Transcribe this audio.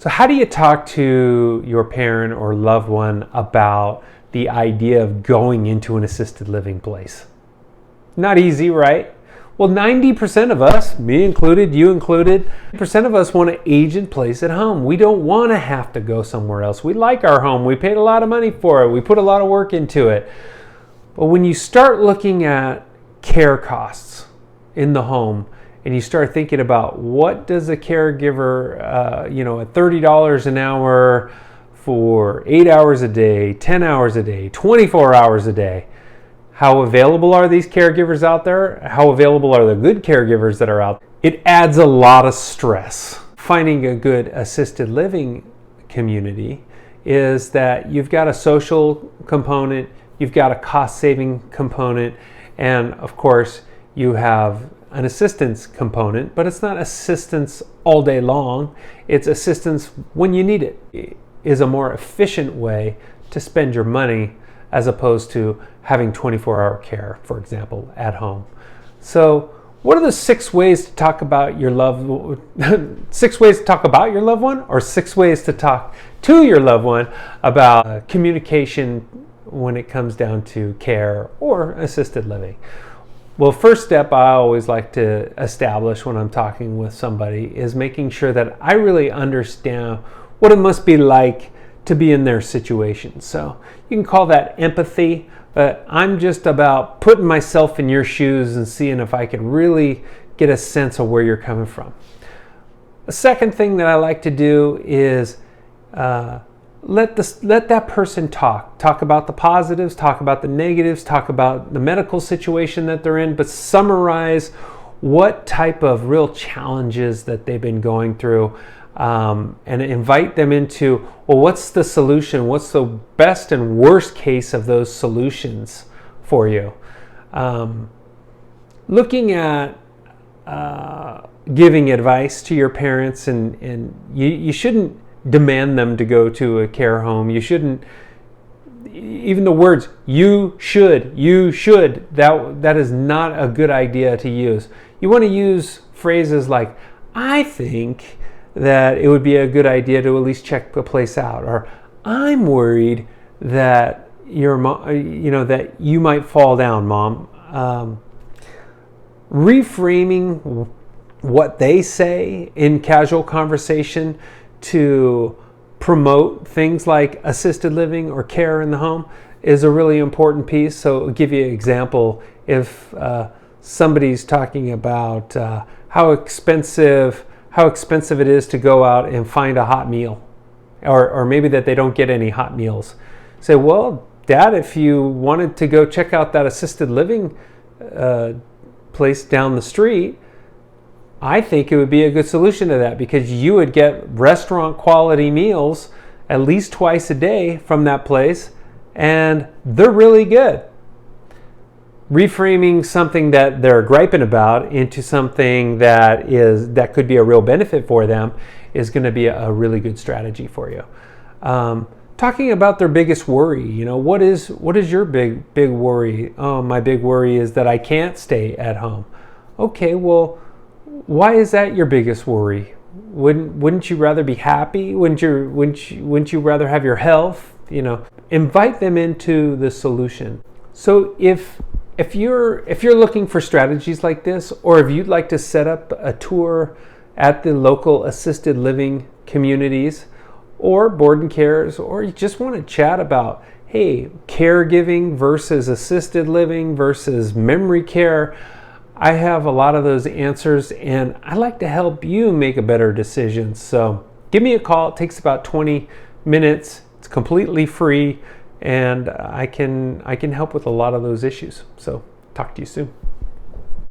So how do you talk to your parent or loved one about the idea of going into an assisted living place? Not easy, right? Well, 90% of us, me included, you included, 90% of us want to age in place at home. We don't want to have to go somewhere else. We like our home. We paid a lot of money for it. We put a lot of work into it. But when you start looking at care costs in the home and you start thinking about what does a caregiver, at $30 an hour for 8 hours a day, 10 hours a day, 24 hours a day, how available are these caregivers out there? How available are the good caregivers that are out there? It adds a lot of stress. Finding a good assisted living community is that you've got a social component, you've got a cost-saving component, and of course you have an assistance component, but it's not assistance all day long. It's assistance when you need it. It is a more efficient way to spend your money as opposed to having 24-hour care, for example, at home. So what are the 6 ways to talk about your loved one? 6 ways to talk about your loved one, or 6 ways to talk to your loved one about communication when it comes down to care or assisted living? Well, first step I always like to establish when I'm talking with somebody is making sure that I really understand what it must be like to be in their situation. So you can call that empathy, but I'm just about putting myself in your shoes and seeing if I could really get a sense of where you're coming from. The second thing that I like to do is let that person talk about the positives, talk about the negatives, talk about the medical situation that they're in, but summarize what type of real challenges that they've been going through, and invite them into, well, what's the solution? What's the best and worst case of those solutions for you? Looking at giving advice to your parents, and you shouldn't demand them to go to a care home. You shouldn't, even the words you should, that is not a good idea to use. You want to use phrases like, I think that it would be a good idea to at least check the place out, or I'm worried that your mom, that you might fall down, Mom. Reframing what they say in casual conversation to promote things like assisted living or care in the home is a really important piece. So I'll give you an example. If somebody's talking about how expensive it is to go out and find a hot meal, or maybe that they don't get any hot meals. Say, well, Dad, if you wanted to go check out that assisted living place down the street, I think it would be a good solution to that, because you would get restaurant quality meals at least twice a day from that place, and they're really good. Reframing something that they're griping about into something that could be a real benefit for them is going to be a really good strategy for you. Talking about their biggest worry, what is your big worry? Oh, my big worry is that I can't stay at home. Okay, well, why is that your biggest worry? Wouldn't you rather be happy? Wouldn't you rather have your health? Invite them into the solution. So if you're looking for strategies like this, or if you'd like to set up a tour at the local assisted living communities or board and cares, or you just want to chat about, hey, caregiving versus assisted living versus memory care, I have a lot of those answers, and I'd like to help you make a better decision. So give me a call. It takes about 20 minutes. It's completely free, and I can help with a lot of those issues. So talk to you soon.